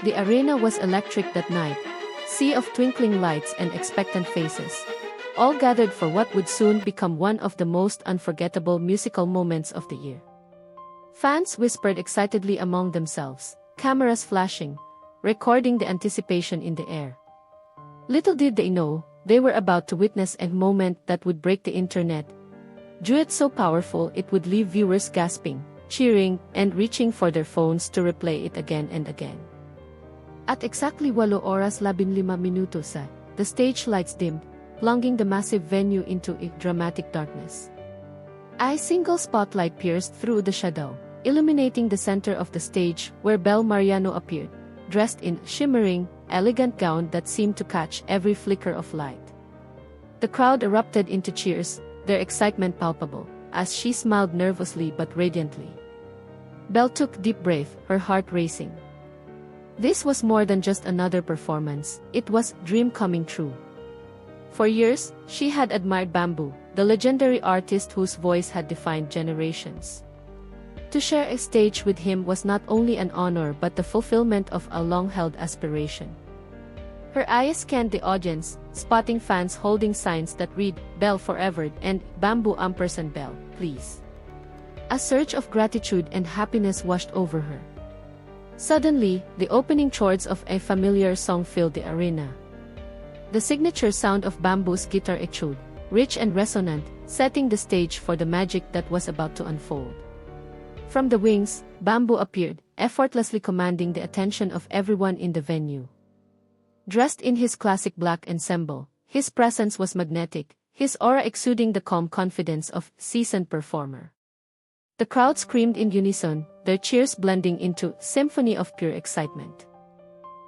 The arena was electric that night, sea of twinkling lights and expectant faces, all gathered for what would soon become one of the most unforgettable musical moments of the year. Fans whispered excitedly among themselves, cameras flashing, recording the anticipation in the air. Little did they know, they were about to witness a moment that would break the internet. Duet so powerful it would leave viewers gasping, cheering, and reaching for their phones to replay it again and again. At exactly 8:15 the stage lights dimmed, plunging the massive venue into a dramatic darkness. A single spotlight pierced through the shadow, illuminating the center of the stage where Belle Mariano appeared, dressed in shimmering, elegant gown that seemed to catch every flicker of light. The crowd erupted into cheers, their excitement palpable, as she smiled nervously but radiantly. Belle took deep breath, her heart racing. This was more than just another performance, it was a dream coming true. For years, she had admired Bamboo, the legendary artist whose voice had defined generations. To share a stage with him was not only an honor but the fulfillment of a long-held aspiration. Her eyes scanned the audience, spotting fans holding signs that read, "Belle forever" and "Bamboo & Belle, please." A surge of gratitude and happiness washed over her. Suddenly, the opening chords of a familiar song filled the arena. The signature sound of Bamboo's guitar echoed, rich and resonant, setting the stage for the magic that was about to unfold. From the wings, Bamboo appeared, effortlessly commanding the attention of everyone in the venue. Dressed in his classic black ensemble, his presence was magnetic, his aura exuding the calm confidence of a seasoned performer. The crowd screamed in unison, their cheers blending into a symphony of pure excitement.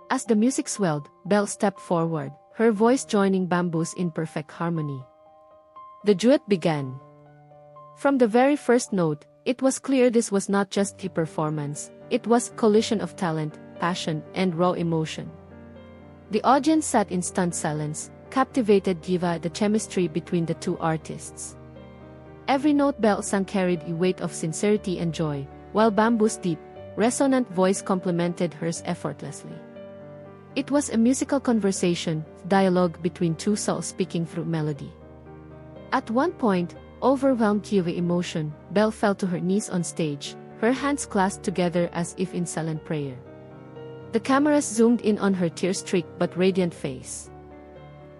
As the music swelled, Belle stepped forward, her voice joining Bamboo's in perfect harmony. The duet began. From the very first note, it was clear this was not just a performance, it was a collision of talent, passion, and raw emotion. The audience sat in stunned silence, captivated by the chemistry between the two artists. Every note Belle sang carried a weight of sincerity and joy, while Bamboo's deep, resonant voice complemented hers effortlessly. It was a musical conversation, dialogue between two souls speaking through melody. At one point, overwhelmed by emotion, Belle fell to her knees on stage, her hands clasped together as if in silent prayer. The cameras zoomed in on her tear-streaked but radiant face.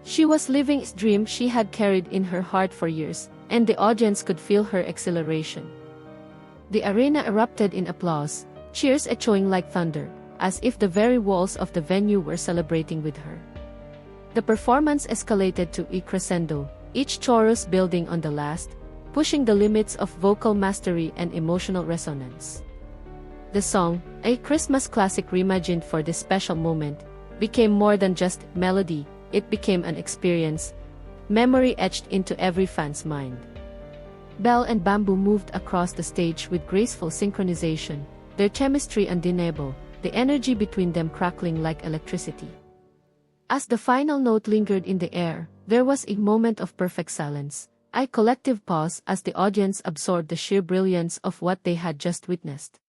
She was living a dream she had carried in her heart for years, and the audience could feel her exhilaration. The arena erupted in applause, cheers echoing like thunder, as if the very walls of the venue were celebrating with her. The performance escalated to a crescendo, each chorus building on the last, pushing the limits of vocal mastery and emotional resonance. The song, a Christmas classic reimagined for this special moment, became more than just melody, it became an experience, memory etched into every fan's mind. Belle and Bamboo moved across the stage with graceful synchronization, their chemistry undeniable, the energy between them crackling like electricity. As the final note lingered in the air, there was a moment of perfect silence, a collective pause as the audience absorbed the sheer brilliance of what they had just witnessed.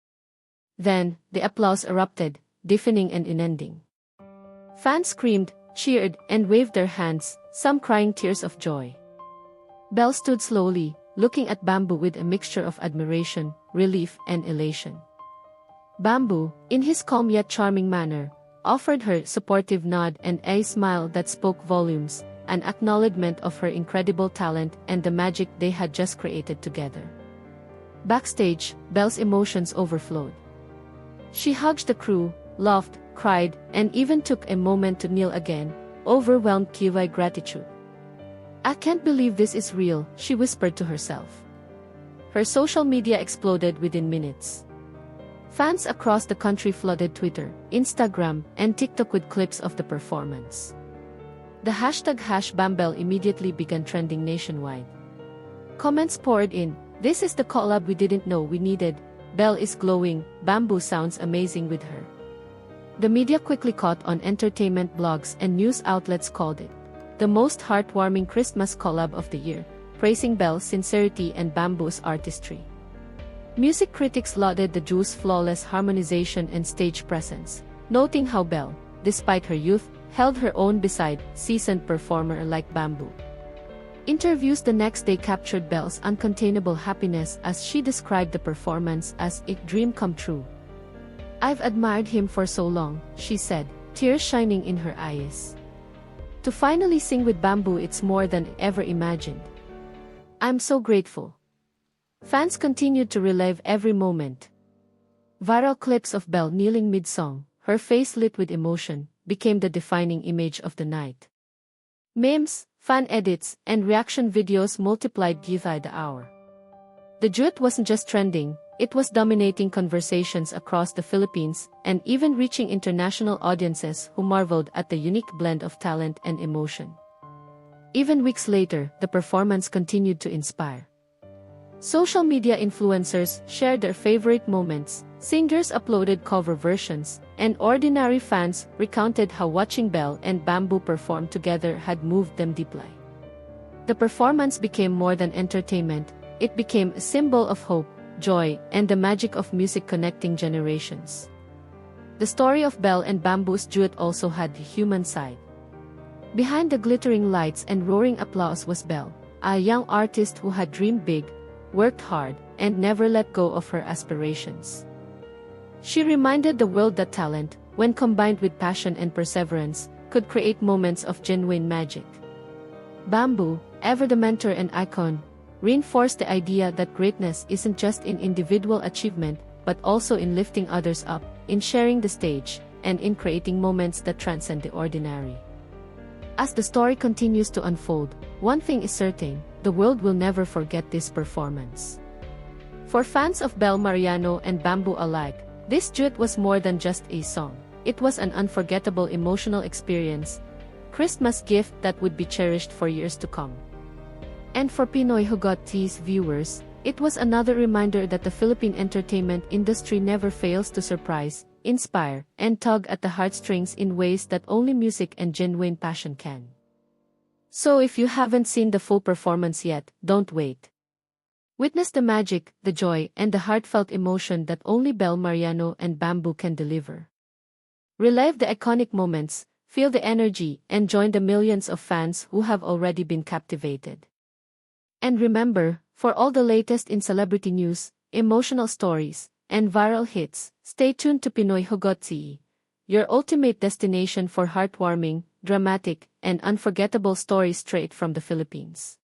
Then, the applause erupted, deafening and unending. Fans screamed, cheered, and waved their hands, some crying tears of joy. Belle stood slowly, looking at Bamboo with a mixture of admiration, relief, and elation. Bamboo, in his calm yet charming manner, offered her supportive nod and a smile that spoke volumes, an acknowledgement of her incredible talent and the magic they had just created together. Backstage, Belle's emotions overflowed. She hugged the crew, laughed, cried, and even took a moment to kneel again, overwhelmed by gratitude. "I can't believe this is real," she whispered to herself. Her social media exploded within minutes. Fans across the country flooded Twitter, Instagram, and TikTok with clips of the performance. The hashtag #BamBelle immediately began trending nationwide. Comments poured in, "This is the collab we didn't know we needed, Belle is glowing, Bamboo sounds amazing with her." The media quickly caught on, entertainment blogs and news outlets called it the most heartwarming Christmas collab of the year, praising Belle's sincerity and Bamboo's artistry. Music critics lauded the duo's flawless harmonization and stage presence, noting how Belle, despite her youth, held her own beside seasoned performer like Bamboo. Interviews the next day captured Belle's uncontainable happiness as she described the performance as a dream come true. "I've admired him for so long," she said, tears shining in her eyes. "To finally sing with Bamboo, it's more than ever imagined. I'm so grateful." Fans continued to relive every moment. Viral clips of Belle kneeling mid-song, her face lit with emotion, became the defining image of the night. Memes, fan edits, and reaction videos multiplied by the hour. The duet wasn't just trending, it was dominating conversations across the Philippines and even reaching international audiences who marveled at the unique blend of talent and emotion. Even weeks later, the performance continued to inspire. Social media influencers shared their favorite moments, singers uploaded cover versions, and ordinary fans recounted how watching Belle and Bamboo perform together had moved them deeply. The performance became more than entertainment, it became a symbol of hope, joy, and the magic of music connecting generations. The story of Belle and Bamboo's duet also had the human side. Behind the glittering lights and roaring applause was Belle, a young artist who had dreamed big, worked hard, and never let go of her aspirations. She reminded the world that talent, when combined with passion and perseverance, could create moments of genuine magic. Bamboo, ever the mentor and icon, reinforced the idea that greatness isn't just in individual achievement, but also in lifting others up, in sharing the stage, and in creating moments that transcend the ordinary. As the story continues to unfold, one thing is certain, the world will never forget this performance. For fans of Belle Mariano and Bamboo alike, this duet was more than just a song. It was an unforgettable emotional experience, Christmas gift that would be cherished for years to come. And for Pinoy Hugot-T's viewers, it was another reminder that the Philippine entertainment industry never fails to surprise, inspire, and tug at the heartstrings in ways that only music and genuine passion can. So if you haven't seen the full performance yet, don't wait. Witness the magic, the joy, and the heartfelt emotion that only Belle Mariano and Bamboo can deliver. Relive the iconic moments, feel the energy, and join the millions of fans who have already been captivated. And remember, for all the latest in celebrity news, emotional stories, and viral hits, stay tuned to Pinoy Hugot, your ultimate destination for heartwarming, dramatic, and unforgettable stories straight from the Philippines.